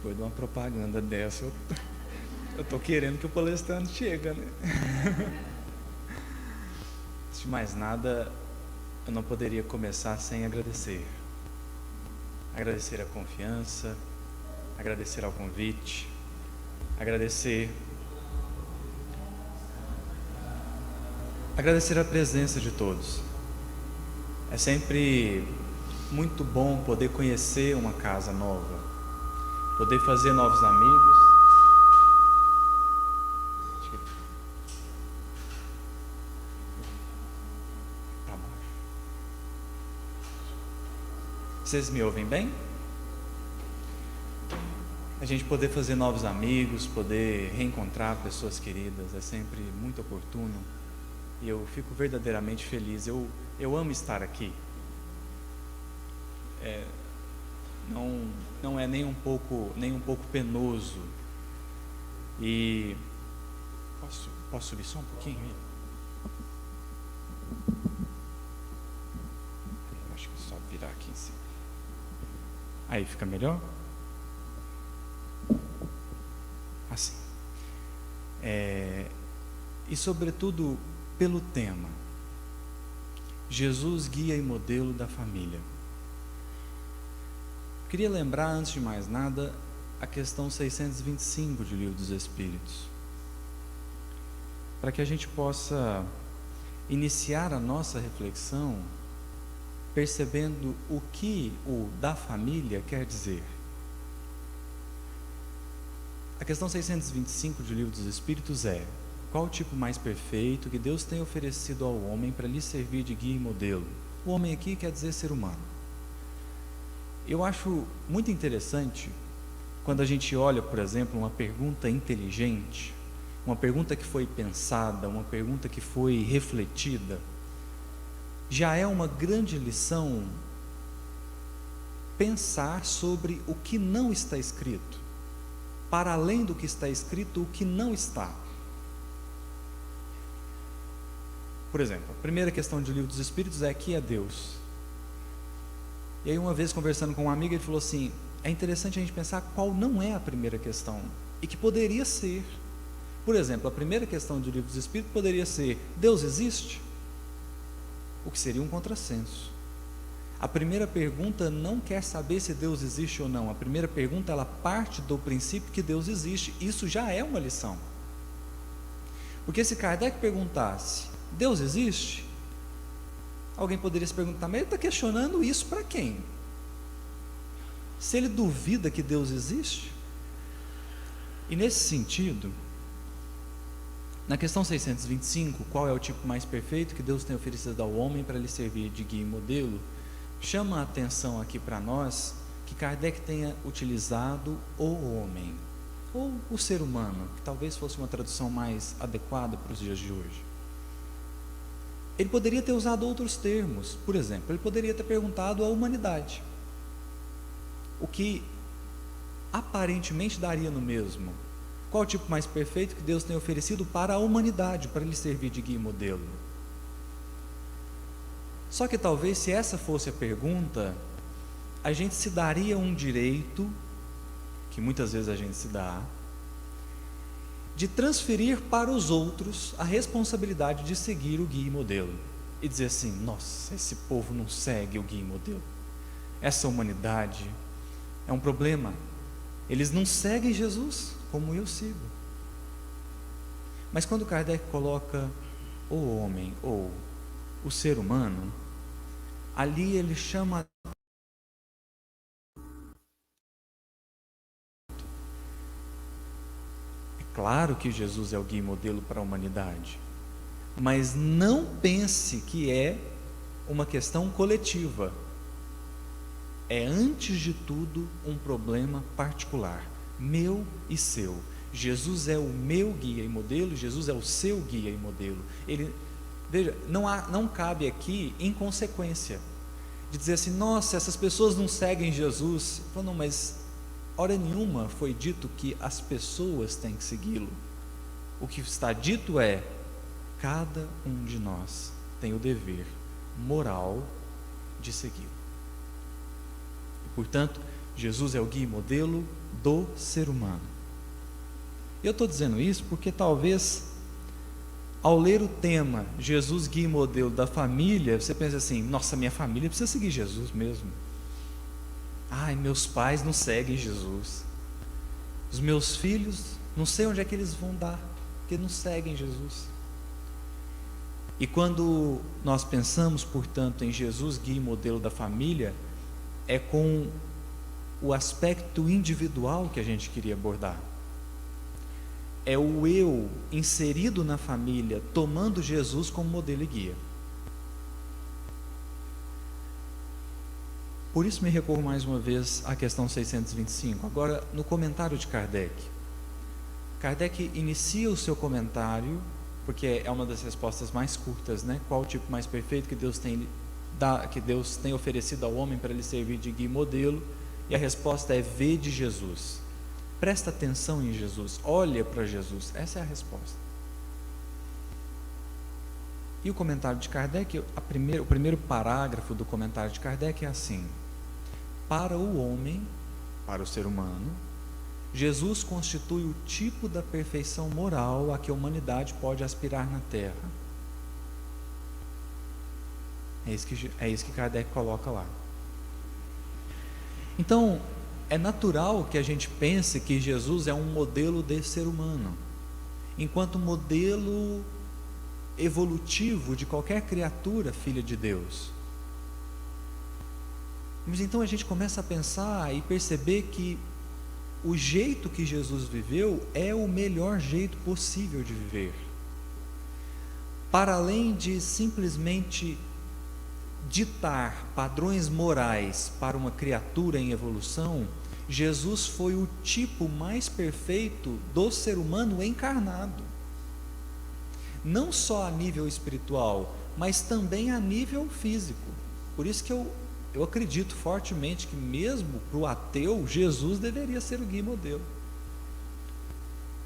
Depois de uma propaganda dessa, eu tô querendo que o palestrante chegue, né? Antes de mais nada, eu não poderia começar sem agradecer. Agradecer a confiança, agradecer ao convite, agradecer a presença de todos. É sempre muito bom poder conhecer uma casa nova, poder fazer novos amigos. Tá bom. Vocês me ouvem bem? A gente poder fazer novos amigos, poder reencontrar pessoas queridas, é sempre muito oportuno. E eu fico verdadeiramente feliz. Eu amo estar aqui. Não é nem um pouco penoso. E posso subir só um pouquinho aí? Acho que é só virar aqui em cima. Aí fica melhor? Assim. E sobretudo pelo tema, Jesus, guia e modelo da família. Queria lembrar, antes de mais nada, a questão 625 do Livro dos Espíritos, para que a gente possa iniciar a nossa reflexão percebendo o que o da família quer dizer. A questão 625 do Livro dos Espíritos é: qual o tipo mais perfeito que Deus tem oferecido ao homem para lhe servir de guia e modelo? O homem aqui quer dizer ser humano. Eu acho muito interessante quando a gente olha, por exemplo, uma pergunta inteligente, uma pergunta que foi pensada, uma pergunta que foi refletida. Já é uma grande lição pensar sobre o que não está escrito, para além do que está escrito, o que não está. Por exemplo, a primeira questão do Livro dos Espíritos é: que é Deus? E aí, uma vez conversando com um amigo, ele falou assim: é interessante a gente pensar qual não é a primeira questão, e que poderia ser. Por exemplo, a primeira questão do Livro dos Espíritos poderia ser: Deus existe? O que seria um contrassenso. A primeira pergunta não quer saber se Deus existe ou não. A primeira pergunta, ela parte do princípio que Deus existe. Isso já é uma lição. Porque se Kardec perguntasse: Deus existe? Alguém poderia se perguntar: mas ele está questionando isso para quem? Se ele duvida que Deus existe? E nesse sentido, na questão 625, qual é o tipo mais perfeito que Deus tem oferecido ao homem para lhe servir de guia e modelo, chama a atenção aqui para nós que Kardec tenha utilizado o homem, ou o ser humano, que talvez fosse uma tradução mais adequada para os dias de hoje. Ele poderia ter usado outros termos. Por exemplo, ele poderia ter perguntado à humanidade, o que aparentemente daria no mesmo. Qual o tipo mais perfeito que Deus tem oferecido para a humanidade, para lhe servir de guia e modelo? Só que talvez, se essa fosse a pergunta, a gente se daria um direito, que muitas vezes a gente se dá, de transferir para os outros a responsabilidade de seguir o guia e modelo, e dizer assim: nossa, esse povo não segue o guia e modelo, essa humanidade é um problema, eles não seguem Jesus como eu sigo. Mas quando Kardec coloca o homem ou o ser humano, ali ele chama claro que Jesus é o guia e modelo para a humanidade, mas não pense que é uma questão coletiva. É, antes de tudo, um problema particular, meu e seu. Jesus é o meu guia e modelo, Jesus é o seu guia e modelo. Veja, não cabe aqui inconsequência, de dizer assim: nossa, essas pessoas não seguem Jesus. Falo, não, mas hora nenhuma foi dito que as pessoas têm que segui-lo. O que está dito é: cada um de nós tem o dever moral de segui-lo. E, portanto, Jesus é o guia e modelo do ser humano. Eu estou dizendo isso porque talvez, ao ler o tema Jesus, guia e modelo da família, você pensa assim: nossa, minha família precisa seguir Jesus mesmo. Ai, meus pais não seguem Jesus. Os meus filhos, não sei onde é que eles vão dar, porque não seguem Jesus. E quando nós pensamos, portanto, em Jesus, guia e modelo da família, é com o aspecto individual que a gente queria abordar. É o eu inserido na família, tomando Jesus como modelo e guia. Por isso me recorro mais uma vez à questão 625. Agora, no comentário de Kardec. Kardec inicia o seu comentário, porque é uma das respostas mais curtas, né? Qual o tipo mais perfeito que Deus tem oferecido ao homem para lhe servir de guia e modelo? E a resposta é: vede Jesus. Presta atenção em Jesus, olha para Jesus. Essa é a resposta. E o comentário de Kardec, o primeiro parágrafo do comentário de Kardec é assim: para o homem, para o ser humano, Jesus constitui o tipo da perfeição moral a que a humanidade pode aspirar na Terra. É isso que Kardec coloca lá. Então, é natural que a gente pense que Jesus é um modelo de ser humano, enquanto modelo evolutivo de qualquer criatura filha de Deus. Mas então a gente começa a pensar e perceber que o jeito que Jesus viveu é o melhor jeito possível de viver. Para além de simplesmente ditar padrões morais para uma criatura em evolução, Jesus foi o tipo mais perfeito do ser humano encarnado. Não só a nível espiritual, mas também a nível físico. Por isso que eu acredito fortemente que mesmo para o ateu, Jesus deveria ser o guia e modelo.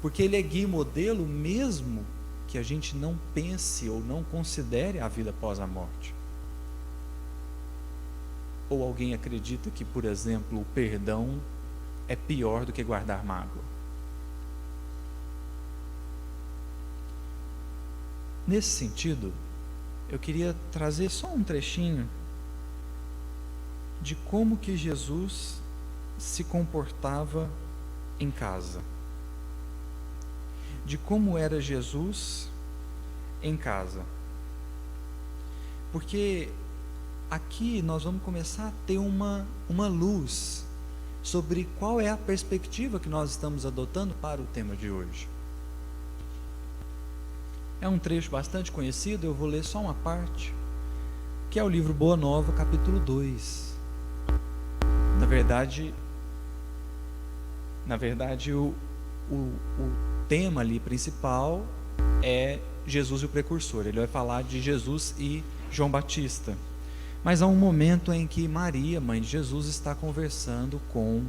Porque ele é guia e modelo mesmo que a gente não pense ou não considere a vida após a morte. Ou alguém acredita que, por exemplo, o perdão é pior do que guardar mágoa? Nesse sentido, eu queria trazer só um trechinho de como que Jesus se comportava em casa, de como era Jesus em casa, porque aqui nós vamos começar a ter uma luz sobre qual é a perspectiva que nós estamos adotando para o tema de hoje. É um trecho bastante conhecido, eu vou ler só uma parte, que é o livro Boa Nova, capítulo 2. Na verdade o tema ali principal é Jesus e o precursor. Ele vai falar de Jesus e João Batista. Mas há um momento em que Maria, mãe de Jesus, está conversando com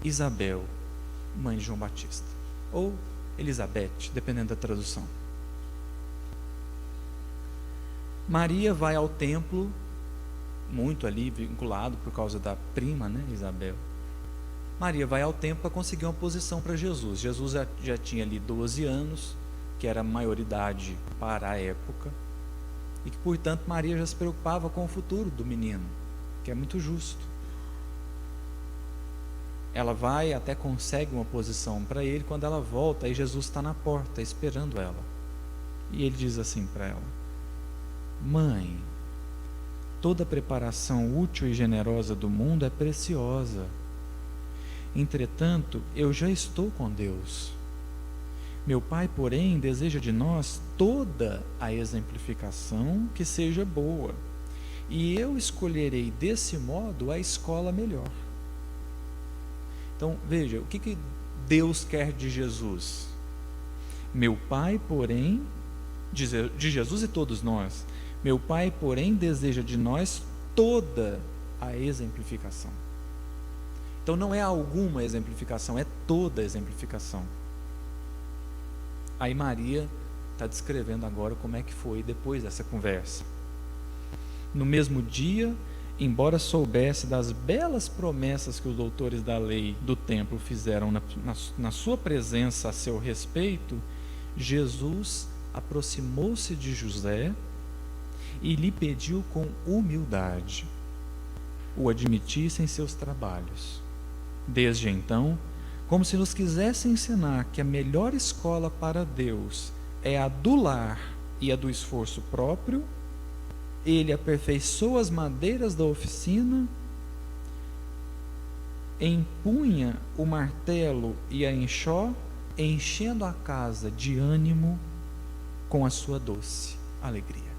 Isabel, mãe de João Batista, ou Elizabeth, dependendo da tradução. Maria vai ao templo, muito ali vinculado por causa da prima, né, Isabel. Maria vai ao templo para conseguir uma posição para Jesus. Jesus já tinha ali 12 anos, que era a maioridade para a época, e que, portanto, Maria já se preocupava com o futuro do menino, que é muito justo. Ela vai, até consegue uma posição para ele. Quando ela volta, aí Jesus está na porta esperando ela, e ele diz assim para ela: mãe, toda preparação útil e generosa do mundo é preciosa. Entretanto, eu já estou com Deus. Meu Pai, porém, deseja de nós toda a exemplificação que seja boa, e eu escolherei desse modo a escola melhor. Então, veja, o que Deus quer de Jesus? Meu Pai, porém, de Jesus e todos nós, meu Pai, porém, deseja de nós toda a exemplificação. Então não é alguma exemplificação, é toda a exemplificação. Aí Maria está descrevendo agora como é que foi depois dessa conversa. No mesmo dia embora soubesse das belas promessas que os doutores da lei do templo fizeram na sua presença a seu respeito, Jesus aproximou-se de José e lhe pediu com humildade o admitisse em seus trabalhos. Desde então, como se nos quisesse ensinar que a melhor escola para Deus é a do lar e a do esforço próprio, ele aperfeiçoa as madeiras da oficina, empunha o martelo e a enxó, enchendo a casa de ânimo com a sua doce alegria.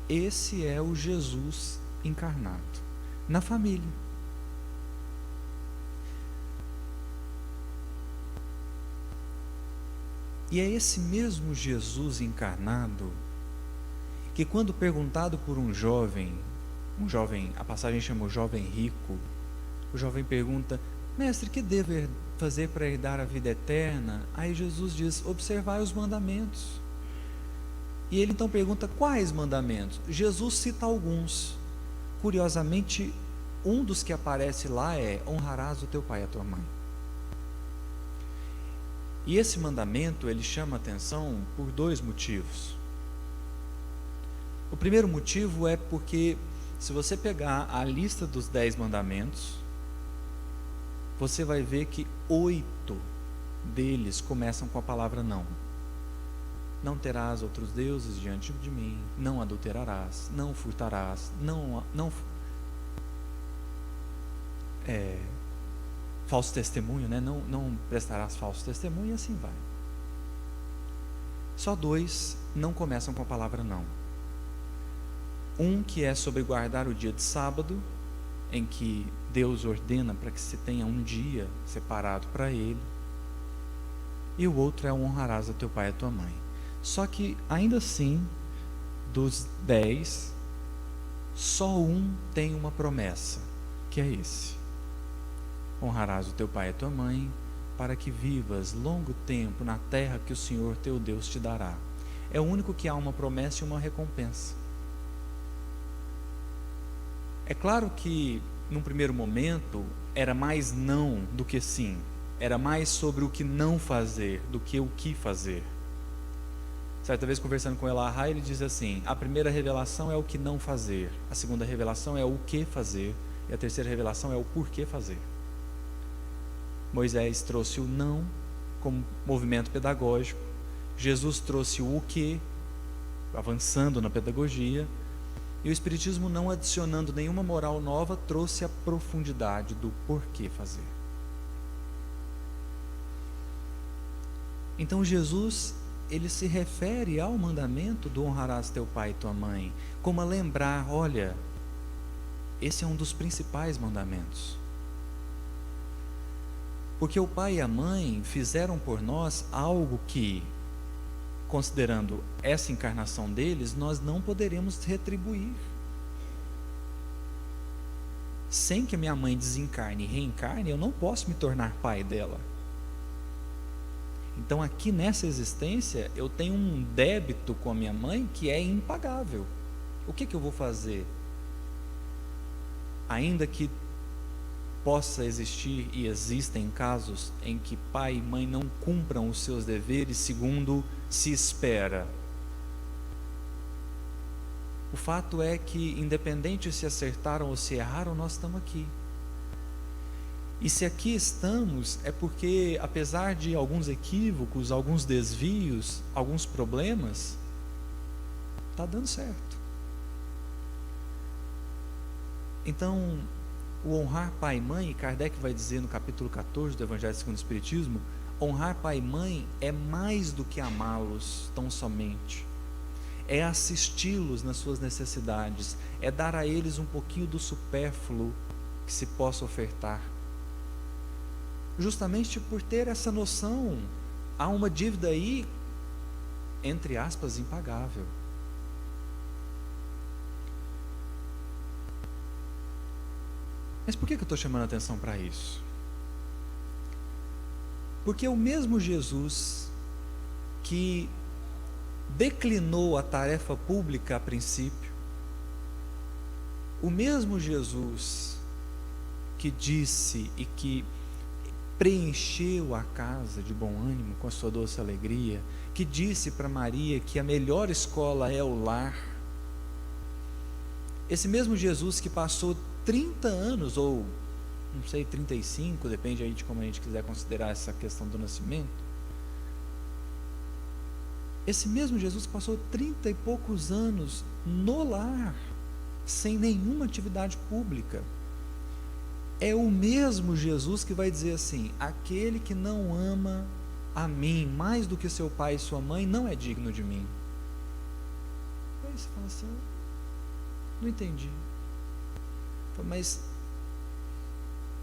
Esse é o Jesus encarnado na família. E é esse mesmo Jesus encarnado que, quando perguntado por um jovem, a passagem chama o jovem rico, o jovem pergunta: mestre, que devo fazer para herdar a vida eterna? Aí Jesus diz: observai os mandamentos. E ele então pergunta: quais mandamentos? Jesus cita alguns. Curiosamente, um dos que aparece lá é: honrarás o teu pai e a tua mãe. E esse mandamento, ele chama a atenção por dois motivos. O primeiro motivo é porque, se você pegar a lista dos 10 mandamentos, você vai ver que 8 deles começam com a palavra não. Não terás outros deuses diante de mim, não adulterarás, não furtarás, falso testemunho, né? não prestarás falso testemunho, e assim vai. Só 2 não começam com a palavra não. Um que é sobre guardar o dia de sábado, em que Deus ordena para que se tenha um dia separado para Ele. E o outro é: honrarás a teu pai e a tua mãe. Só que, ainda assim, dos 10, só um tem uma promessa, que é esse: honrarás o teu pai e a tua mãe, para que vivas longo tempo na terra que o Senhor teu Deus te dará. É o único que há uma promessa e uma recompensa. É claro que, num primeiro momento, era mais não do que sim. Era mais sobre o que não fazer do que o que fazer. Certa vez, conversando com Elahá, ele diz assim: a primeira revelação é o que não fazer, a segunda revelação é o que fazer, e a terceira revelação é o porquê fazer. Moisés trouxe o não como movimento pedagógico, Jesus trouxe o que, avançando na pedagogia, e o Espiritismo, não adicionando nenhuma moral nova, trouxe a profundidade do porquê fazer. Então Jesus, ele se refere ao mandamento do honrarás teu pai e tua mãe, como a lembrar: olha, esse é um dos principais mandamentos. Porque o pai e a mãe fizeram por nós algo que, considerando essa encarnação deles, nós não poderemos retribuir. Sem que a minha mãe desencarne e reencarne, eu não posso me tornar pai dela. Então, aqui nessa existência, eu tenho um débito com a minha mãe que é impagável. O que eu vou fazer? Ainda que possa existir, e existem casos em que pai e mãe não cumpram os seus deveres segundo se espera. O fato é que, independente se acertaram ou se erraram, nós estamos aqui. E se aqui estamos, é porque, apesar de alguns equívocos, alguns desvios, alguns problemas, está dando certo. Então, o honrar pai e mãe, Kardec vai dizer no capítulo 14 do Evangelho segundo o Espiritismo, honrar pai e mãe é mais do que amá-los tão somente. É assisti-los nas suas necessidades, é dar a eles um pouquinho do supérfluo que se possa ofertar. Justamente por ter essa noção, há uma dívida aí, entre aspas, impagável. Mas por que eu estou chamando a atenção para isso? Porque o mesmo Jesus que declinou a tarefa pública a princípio, O mesmo Jesus que disse e que preencheu a casa de bom ânimo com a sua doce alegria, que disse para Maria que a melhor escola é o lar, esse mesmo Jesus que passou 30 anos, ou não sei, 35, depende aí de como a gente quiser considerar essa questão do nascimento, esse mesmo Jesus passou 30 e poucos anos no lar, sem nenhuma atividade pública. É o mesmo Jesus que vai dizer assim: aquele que não ama a mim mais do que seu pai e sua mãe não é digno de mim. Aí você fala assim: não entendi. Mas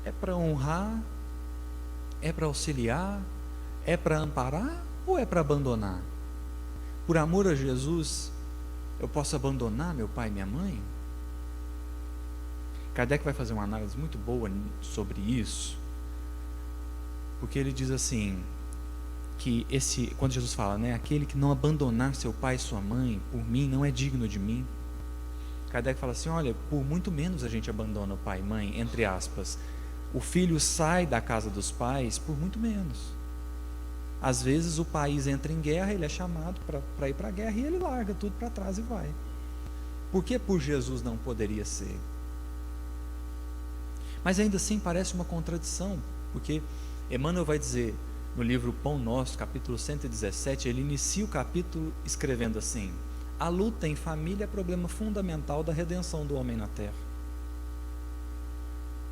é para honrar, é para auxiliar, é para amparar ou é para abandonar? Por amor a Jesus, eu posso abandonar meu pai e minha mãe? Kardec vai fazer uma análise muito boa sobre isso, porque ele diz assim, que quando Jesus fala, né, aquele que não abandonar seu pai e sua mãe, por mim, não é digno de mim. Kardec fala assim, olha, por muito menos a gente abandona o pai e mãe, entre aspas. O filho sai da casa dos pais por muito menos. Às vezes o país entra em guerra, ele é chamado para ir para a guerra e ele larga tudo para trás e vai. Por que por Jesus não poderia ser? Mas ainda assim parece uma contradição, porque Emmanuel vai dizer no livro Pão Nosso, capítulo 117, ele inicia o capítulo escrevendo assim: a luta em família é problema fundamental da redenção do homem na terra.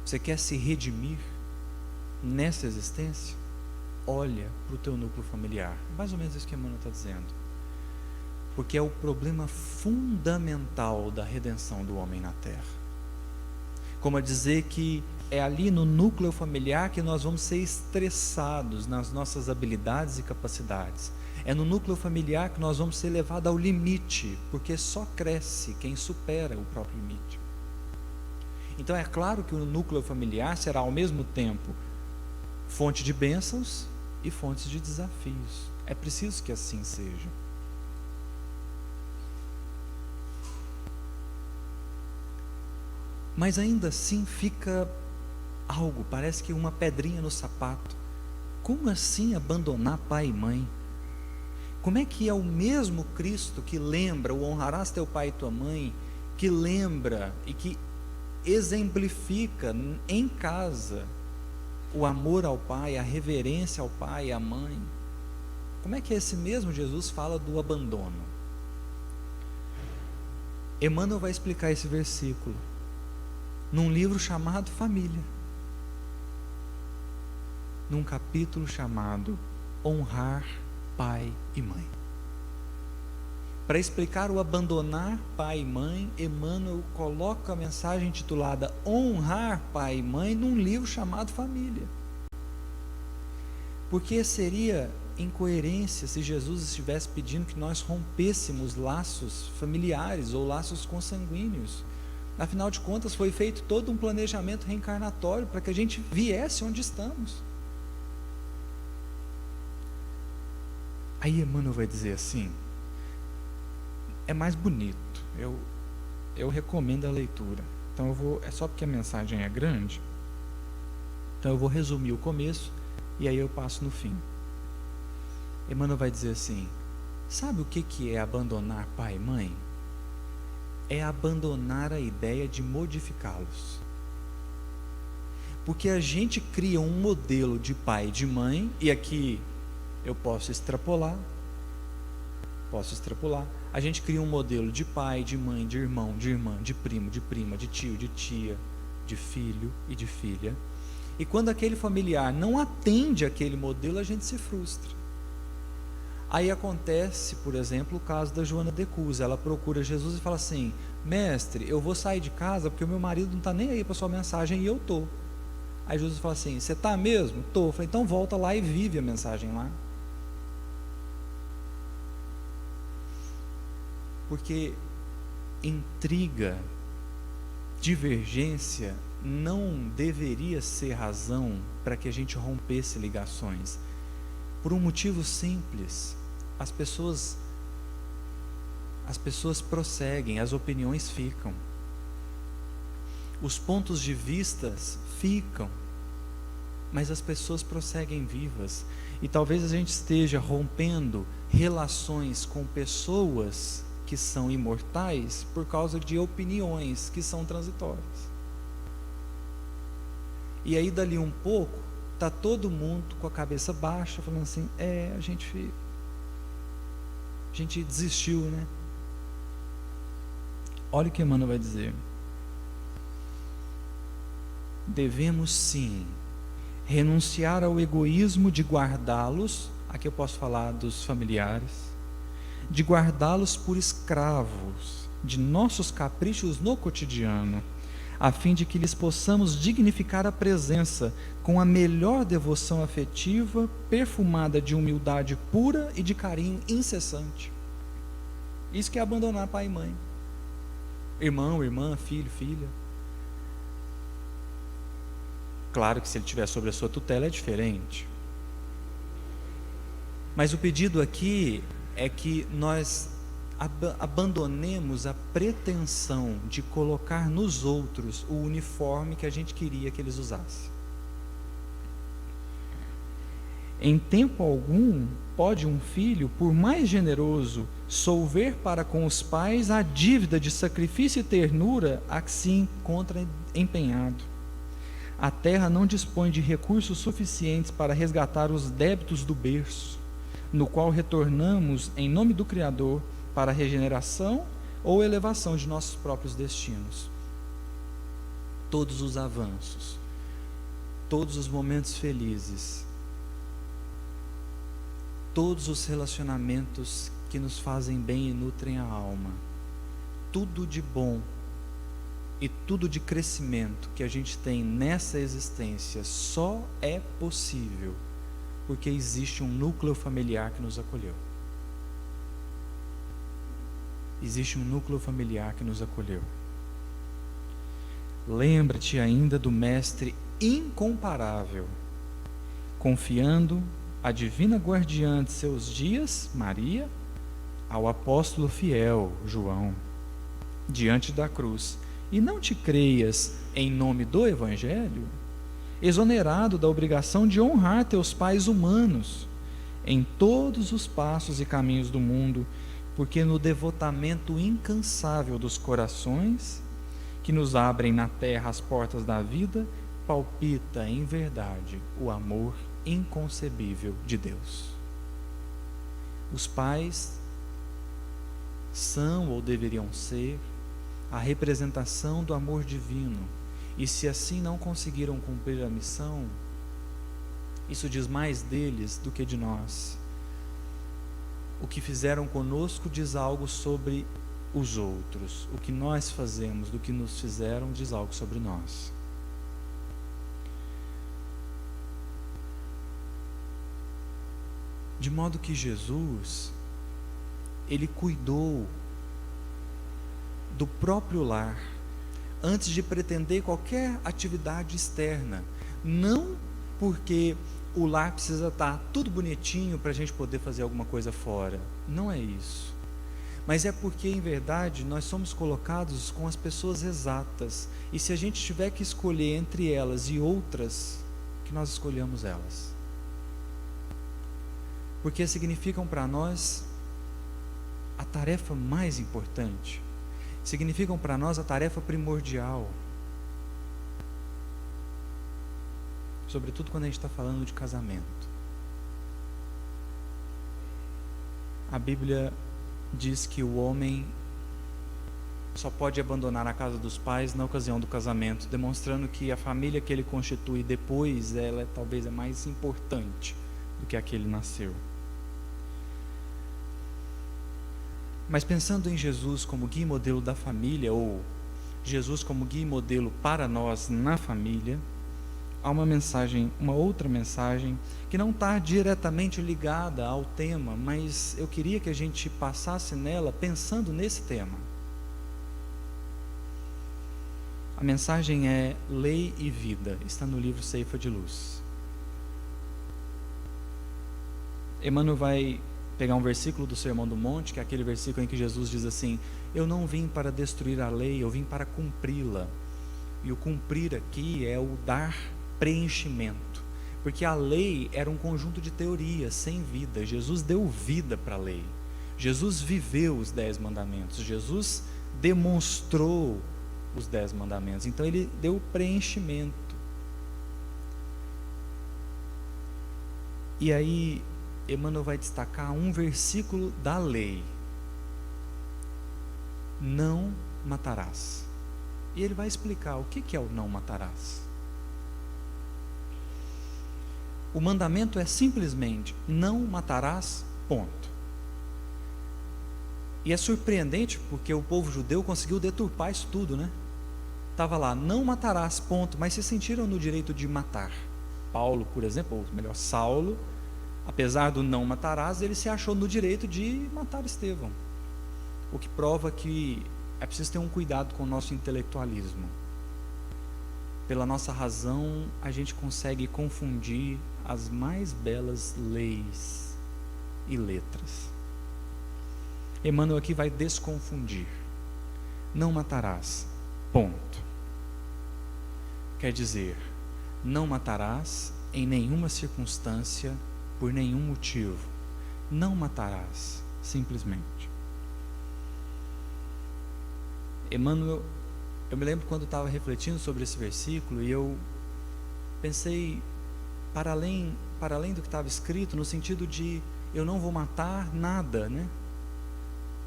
Você quer se redimir nessa existência? Olha para o teu núcleo familiar. Mais ou menos isso que Emmanuel está dizendo. Porque é o problema fundamental da redenção do homem na terra. Como a dizer que é ali no núcleo familiar que nós vamos ser estressados nas nossas habilidades e capacidades. É no núcleo familiar que nós vamos ser levados ao limite, porque só cresce quem supera o próprio limite. Então é claro que o núcleo familiar será ao mesmo tempo fonte de bênçãos e fontes de desafios. É preciso que assim seja. Mas ainda assim fica algo, parece que uma pedrinha no sapato. Como assim abandonar pai e mãe? Como é que é o mesmo Cristo que lembra o honrarás teu pai e tua mãe, que lembra e que exemplifica em casa o amor ao pai, a reverência ao pai e à mãe? Como é que esse mesmo Jesus fala do abandono? Emmanuel vai explicar esse versículo num livro chamado Família, num capítulo chamado Honrar Pai e Mãe. Para explicar o abandonar pai e mãe, Emmanuel coloca a mensagem intitulada Honrar Pai e Mãe num livro chamado Família. Porque seria incoerência se Jesus estivesse pedindo que nós rompêssemos laços familiares ou laços consanguíneos. Afinal de contas, foi feito todo um planejamento reencarnatório para que a gente viesse onde estamos. Aí Emmanuel vai dizer assim, é mais bonito, eu recomendo a leitura. Então é só porque a mensagem é grande, então eu vou resumir o começo e aí eu passo no fim. Emmanuel vai dizer assim, sabe o que é abandonar pai e mãe? É abandonar a ideia de modificá-los. Porque a gente cria um modelo de pai e de mãe, e aqui eu posso extrapolar, a gente cria um modelo de pai, de mãe, de irmão, de irmã, de primo, de prima, de tio, de tia, de filho e de filha, e quando aquele familiar não atende aquele modelo, a gente se frustra. Aí acontece, por exemplo, o caso da Joana de Cusa. Ela procura Jesus e fala assim, mestre, eu vou sair de casa porque o meu marido não está nem aí para a sua mensagem e eu estou. Aí Jesus fala assim, você está mesmo? Estou. Eu falei, então volta lá e vive a mensagem lá. Porque intriga, divergência não deveria ser razão para que a gente rompesse ligações. Por um motivo simples, as pessoas prosseguem, as opiniões ficam. Os pontos de vista ficam, mas as pessoas prosseguem vivas. E talvez a gente esteja rompendo relações com pessoas que são imortais por causa de opiniões que são transitórias. E aí dali um pouco, está todo mundo com a cabeça baixa, falando assim, a gente desistiu, né? Olha o que Emmanuel vai dizer. Devemos sim renunciar ao egoísmo de guardá-los, aqui eu posso falar dos familiares, de guardá-los por escravos de nossos caprichos no cotidiano, a fim de que lhes possamos dignificar a presença com a melhor devoção afetiva, perfumada de humildade pura e de carinho incessante. Isso que é abandonar pai e mãe, irmão, irmã, filho, filha. Claro que se ele estiver sob a sua tutela é diferente. Mas o pedido aqui é que nós abandonemos a pretensão de colocar nos outros o uniforme que a gente queria que eles usassem. Em tempo algum, pode um filho, por mais generoso, solver para com os pais a dívida de sacrifício e ternura a que se encontra empenhado. A terra não dispõe de recursos suficientes para resgatar os débitos do berço, no qual retornamos em nome do Criador para a regeneração ou elevação de nossos próprios destinos. Todos os avanços, todos os momentos felizes, todos os relacionamentos que nos fazem bem e nutrem a alma, tudo de bom e tudo de crescimento que a gente tem nessa existência só é possível porque existe um núcleo familiar que nos acolheu. Existe um núcleo familiar que nos acolheu. Lembra-te ainda do Mestre incomparável, confiando a divina guardiã de seus dias, Maria, ao apóstolo fiel, João, diante da cruz. E não te creias em nome do Evangelho, exonerado da obrigação de honrar teus pais humanos em todos os passos e caminhos do mundo, porque no devotamento incansável dos corações, que nos abrem na terra as portas da vida, palpita em verdade o amor inconcebível de Deus. Os pais são ou deveriam ser a representação do amor divino, e se assim não conseguiram cumprir a missão, isso diz mais deles do que de nós. O que fizeram conosco diz algo sobre os outros. O que nós fazemos do que nos fizeram diz algo sobre nós. De modo que Jesus, ele cuidou do próprio lar antes de pretender qualquer atividade externa. Não porque o lar precisa estar tudo bonitinho para a gente poder fazer alguma coisa fora. Não é isso. Mas é porque, em verdade, nós somos colocados com as pessoas exatas. E se a gente tiver que escolher entre elas e outras, que nós escolhamos elas. Porque significam para nós a tarefa mais importante. Significam para nós a tarefa primordial. Sobretudo quando a gente está falando de casamento. A Bíblia diz que o homem só pode abandonar a casa dos pais na ocasião do casamento, demonstrando que a família que ele constitui depois, ela talvez é mais importante do que a que ele nasceu. Mas pensando em Jesus como guia e modelo da família, ou Jesus como guia e modelo para nós na família, há uma outra mensagem que não está diretamente ligada ao tema, mas eu queria que a gente passasse nela pensando nesse tema. A mensagem é Lei e Vida, está no livro Ceifa de Luz. Emmanuel vai pegar um versículo do Sermão do Monte, que é aquele versículo em que Jesus diz assim: eu não vim para destruir a lei, eu vim para cumpri-la. E o cumprir aqui é o dar preenchimento, porque a lei era um conjunto de teorias sem vida. Jesus deu vida para a lei. Jesus viveu os 10 mandamentos. Jesus demonstrou os 10 mandamentos. Então ele deu preenchimento. E aí Emmanuel vai destacar um versículo da lei: não matarás. E ele vai explicar o que é o não matarás. O mandamento é simplesmente não matarás, ponto. E é surpreendente porque o povo judeu conseguiu deturpar isso tudo, né? Estava lá, não matarás, ponto, mas se sentiram no direito de matar. Paulo, por exemplo, ou melhor, Saulo, apesar do não matarás, ele se achou no direito de matar Estevão. O que prova que é preciso ter um cuidado com o nosso intelectualismo. Pela nossa razão, a gente consegue confundir as mais belas leis e letras. Emmanuel aqui vai desconfundir. Não matarás, ponto. Quer dizer, não matarás em nenhuma circunstância, por nenhum motivo. Não matarás, simplesmente. Emmanuel, eu me lembro quando estava refletindo sobre esse versículo, e eu pensei para além do que estava escrito, no sentido de eu não vou matar nada, né?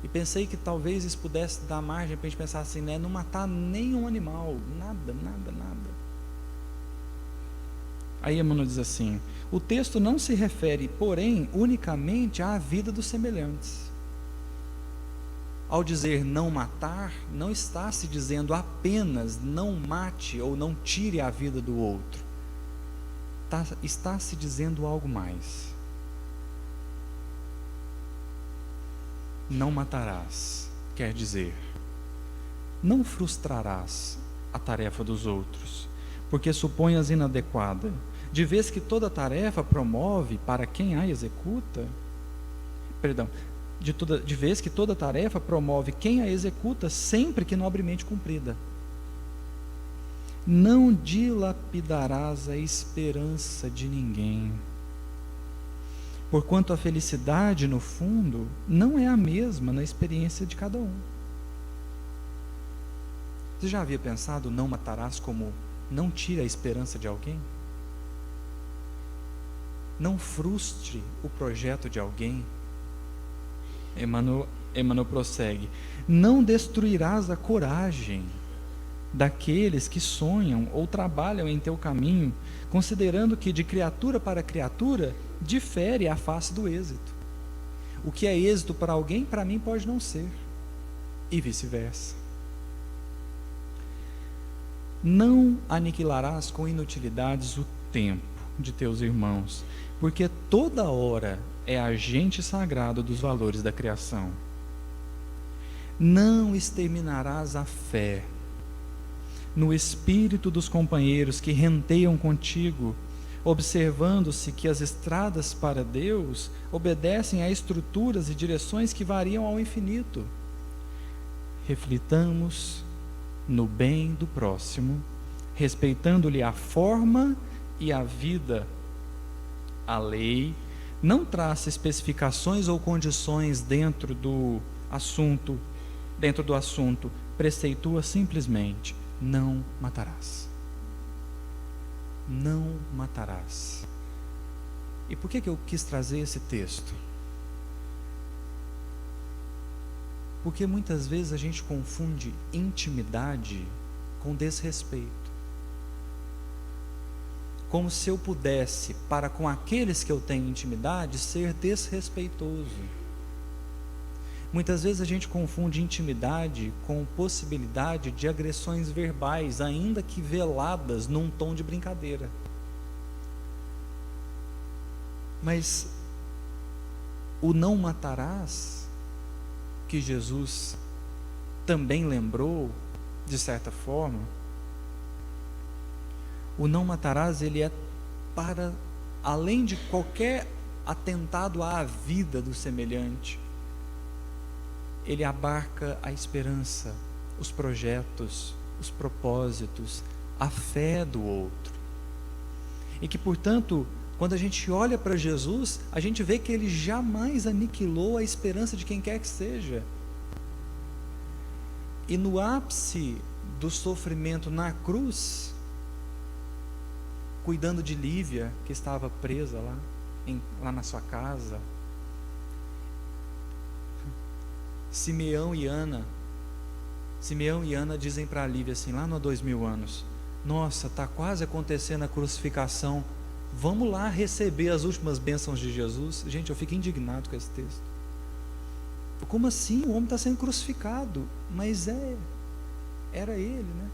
E pensei que talvez isso pudesse dar margem para a gente pensar assim, né? Não matar nenhum animal, nada. Aí Emmanuel diz assim: o texto não se refere, porém, unicamente à vida dos semelhantes. Ao dizer não matar, não está se dizendo apenas não mate ou não tire a vida do outro. Está se dizendo algo mais. Não matarás, quer dizer, não frustrarás a tarefa dos outros, porque suponhas inadequada, de vez que toda tarefa promove para quem a executa, de vez que toda tarefa promove quem a executa, sempre que nobremente cumprida. Não dilapidarás a esperança de ninguém, porquanto a felicidade, no fundo, não é a mesma na experiência de cada um. Você já havia pensado não matarás como não tire a esperança de alguém? Não frustre o projeto de alguém. Emmanuel prossegue: não destruirás a coragem daqueles que sonham ou trabalham em teu caminho, considerando que de criatura para criatura difere a face do êxito. O que é êxito para alguém, para mim pode não ser, e vice-versa. Não aniquilarás com inutilidades o tempo de teus irmãos, porque toda hora é agente sagrado dos valores da criação. Não exterminarás a fé no espírito dos companheiros que renteiam contigo, observando-se que as estradas para Deus obedecem a estruturas e direções que variam ao infinito. Reflitamos no bem do próximo, respeitando-lhe a forma e a vida. A lei não traça especificações ou condições dentro do assunto, preceitua simplesmente: não matarás. Não matarás. E por que eu quis trazer esse texto? Porque muitas vezes a gente confunde intimidade com desrespeito. Como se eu pudesse, para com aqueles que eu tenho intimidade, ser desrespeitoso. Muitas vezes a gente confunde intimidade com possibilidade de agressões verbais, ainda que veladas num tom de brincadeira. Mas o não matarás, que Jesus também lembrou, de certa forma, o não matarás, ele é para além de qualquer atentado à vida do semelhante. Ele abarca a esperança, os projetos, os propósitos, a fé do outro. E que, portanto, quando a gente olha para Jesus, a gente vê que ele jamais aniquilou a esperança de quem quer que seja. E no ápice do sofrimento na cruz, cuidando de Lívia, que estava presa lá na sua casa, Simeão e Ana dizem para Lívia assim, lá no 2000 anos, nossa, está quase acontecendo a crucificação, vamos lá receber as últimas bênçãos de Jesus. Gente, eu fico indignado com esse texto. Como assim? O homem está sendo crucificado, mas era ele, né?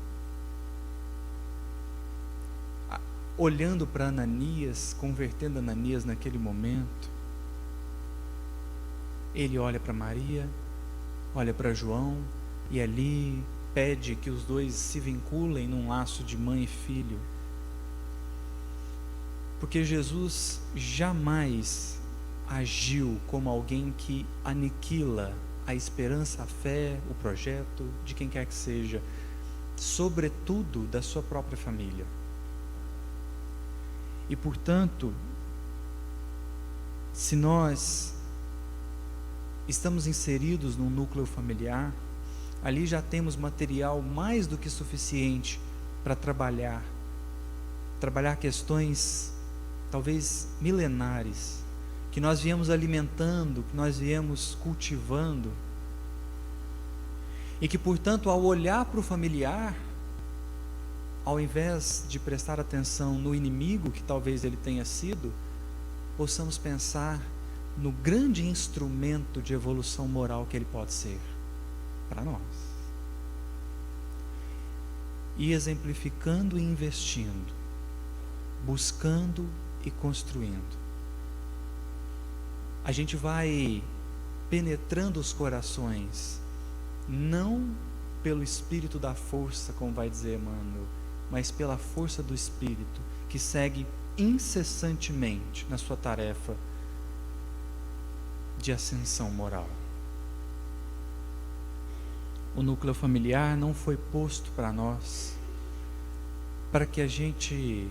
Olhando para Ananias, convertendo Ananias naquele momento, ele olha para Maria, olha para João, e ali pede que os dois se vinculem num laço de mãe e filho, porque Jesus jamais agiu como alguém que aniquila a esperança, a fé, o projeto de quem quer que seja, sobretudo da sua própria família. E portanto, se nós estamos inseridos num núcleo familiar, ali já temos material mais do que suficiente para trabalhar questões talvez milenares, que nós viemos alimentando, que nós viemos cultivando, e que, portanto, ao olhar para o familiar, ao invés de prestar atenção no inimigo que talvez ele tenha sido, possamos pensar no grande instrumento de evolução moral que ele pode ser para nós, e exemplificando e investindo, buscando e construindo. A gente vai penetrando os corações, não pelo espírito da força, como vai dizer Emmanuel, mas pela força do Espírito, que segue incessantemente na sua tarefa de ascensão moral. O núcleo familiar não foi posto para nós para que a gente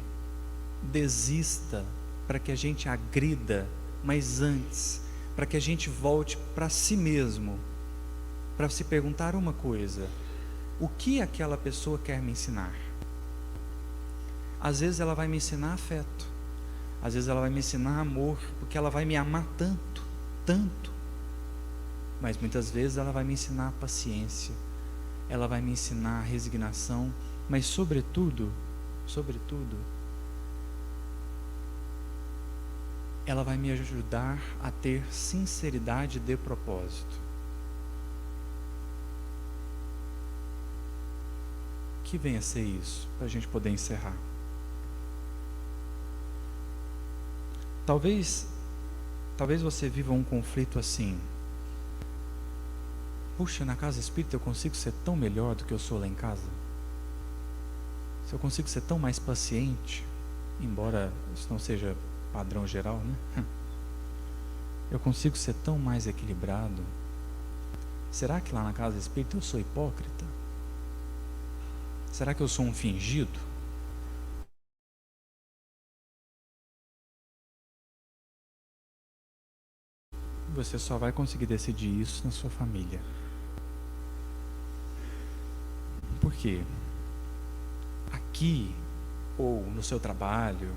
desista, para que a gente agrida, mas antes, para que a gente volte para si mesmo, para se perguntar uma coisa: o que aquela pessoa quer me ensinar? Às vezes ela vai me ensinar afeto, às vezes ela vai me ensinar amor, porque ela vai me amar tanto, tanto, mas muitas vezes ela vai me ensinar paciência, ela vai me ensinar resignação, mas sobretudo, ela vai me ajudar a ter sinceridade de propósito. Que venha a ser isso, para a gente poder encerrar. Talvez você viva um conflito assim: puxa, na casa espírita eu consigo ser tão melhor do que eu sou lá em casa? Se eu consigo ser tão mais paciente, embora isso não seja padrão geral, né? Eu consigo ser tão mais equilibrado. Será que lá na casa espírita eu sou hipócrita? Será que eu sou um fingido? Você só vai conseguir decidir isso na sua família. Por quê? Aqui, ou no seu trabalho,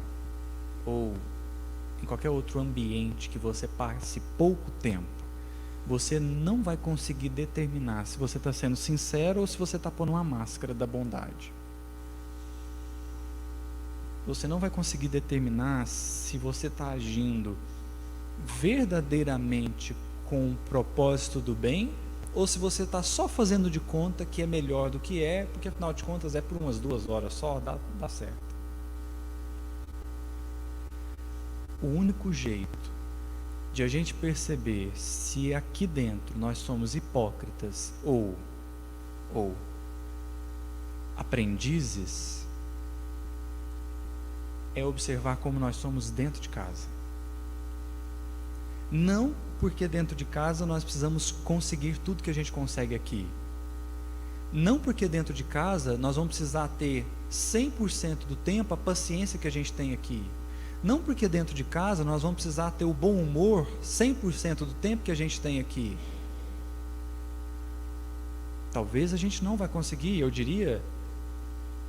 ou em qualquer outro ambiente que você passe pouco tempo, você não vai conseguir determinar se você está sendo sincero ou se você está pondo uma máscara da bondade. Você não vai conseguir determinar se você está agindo verdadeiramente com o propósito do bem, ou se você está só fazendo de conta que é melhor do que é, porque afinal de contas é por umas 2 horas só, dá certo. O único jeito de a gente perceber se aqui dentro nós somos hipócritas ou aprendizes é observar como nós somos dentro de casa. Não porque dentro de casa nós precisamos conseguir tudo que a gente consegue aqui, Não porque dentro de casa nós vamos precisar ter 100% do tempo a paciência que a gente tem aqui. Não porque dentro de casa nós vamos precisar ter o bom humor 100% do tempo que a gente tem aqui. Talvez a gente não vai conseguir, eu diria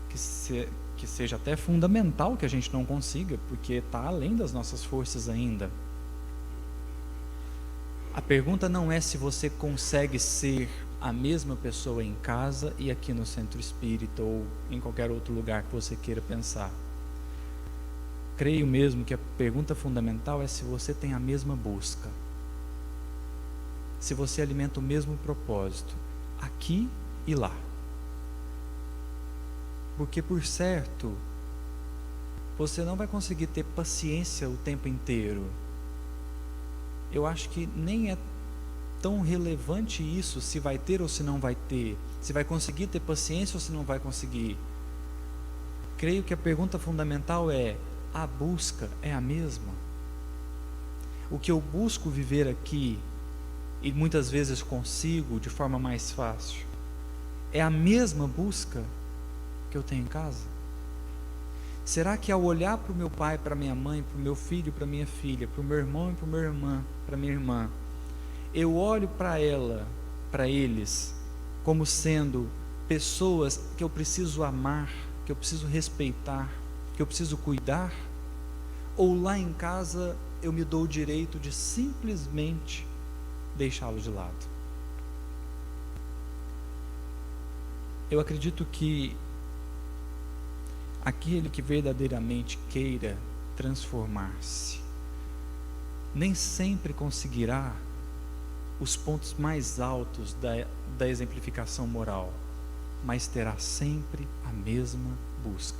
que seja até fundamental que a gente não consiga, porque está além das nossas forças ainda. A pergunta não é se você consegue ser a mesma pessoa em casa e aqui no centro espírita ou em qualquer outro lugar que você queira pensar. Creio mesmo que a pergunta fundamental é se você tem a mesma busca, se você alimenta o mesmo propósito, aqui e lá. Porque, por certo, você não vai conseguir ter paciência o tempo inteiro. Eu acho que nem é tão relevante isso, se vai ter ou se não vai ter, se vai conseguir ter paciência ou se não vai conseguir. Creio que a pergunta fundamental é: a busca é a mesma? O que eu busco viver aqui, e muitas vezes consigo de forma mais fácil, é a mesma busca que eu tenho em casa? Será que ao olhar para o meu pai, para minha mãe, para o meu filho, para minha filha, para o meu irmão e para minha irmã, para minha irmã, eu olho para ela, para eles, como sendo pessoas que eu preciso amar, que eu preciso respeitar, que eu preciso cuidar? Ou lá em casa eu me dou o direito de simplesmente deixá-lo de lado? Eu acredito que aquele que verdadeiramente queira transformar-se nem sempre conseguirá os pontos mais altos da exemplificação moral, mas terá sempre a mesma busca.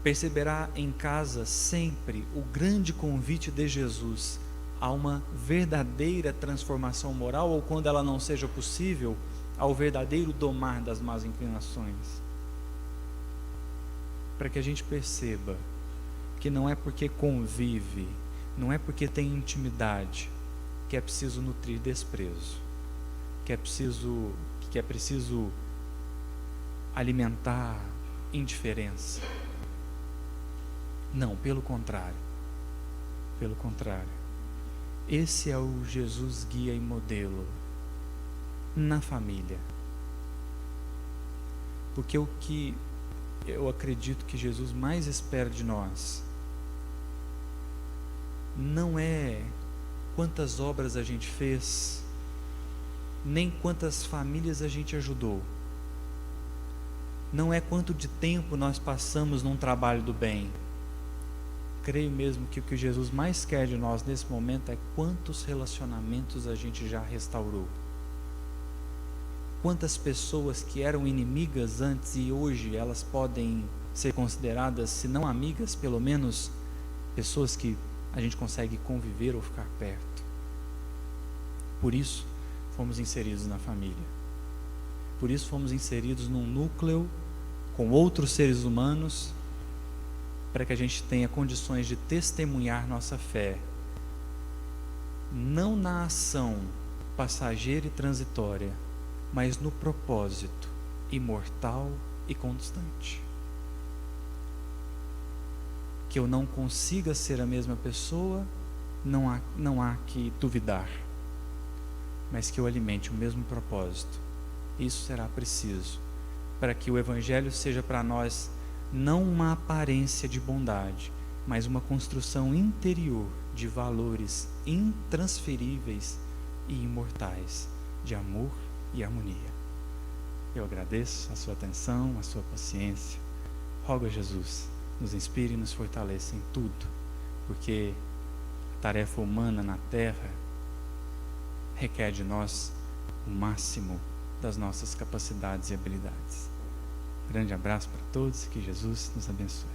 Perceberá em casa sempre o grande convite de Jesus a uma verdadeira transformação moral, ou quando ela não seja possível, ao verdadeiro domar das más inclinações. Para que a gente perceba que não é porque convive, não é porque tem intimidade, que é preciso nutrir desprezo, que é preciso alimentar indiferença. Não, pelo contrário. Pelo contrário. Esse é o Jesus guia e modelo na família. Porque o que eu acredito que Jesus mais espera de nós não é quantas obras a gente fez, nem quantas famílias a gente ajudou, não é quanto de tempo nós passamos num trabalho do bem. Creio mesmo que o que Jesus mais quer de nós nesse momento é quantos relacionamentos a gente já restaurou, quantas pessoas que eram inimigas antes e hoje elas podem ser consideradas, se não amigas, pelo menos pessoas que a gente consegue conviver ou ficar perto. Por isso fomos inseridos na família, por isso fomos inseridos num núcleo com outros seres humanos, para que a gente tenha condições de testemunhar nossa fé, não na ação passageira e transitória, mas no propósito imortal e constante. Que eu não consiga ser a mesma pessoa, não há que duvidar, mas que eu alimente o mesmo propósito. Isso será preciso para que o Evangelho seja para nós não uma aparência de bondade, mas uma construção interior de valores intransferíveis e imortais, de amor e harmonia. Eu agradeço a sua atenção, a sua paciência. Rogo a Jesus, nos inspire e nos fortaleça em tudo, porque a tarefa humana na terra requer de nós o máximo das nossas capacidades e habilidades. Grande abraço para todos, que Jesus nos abençoe.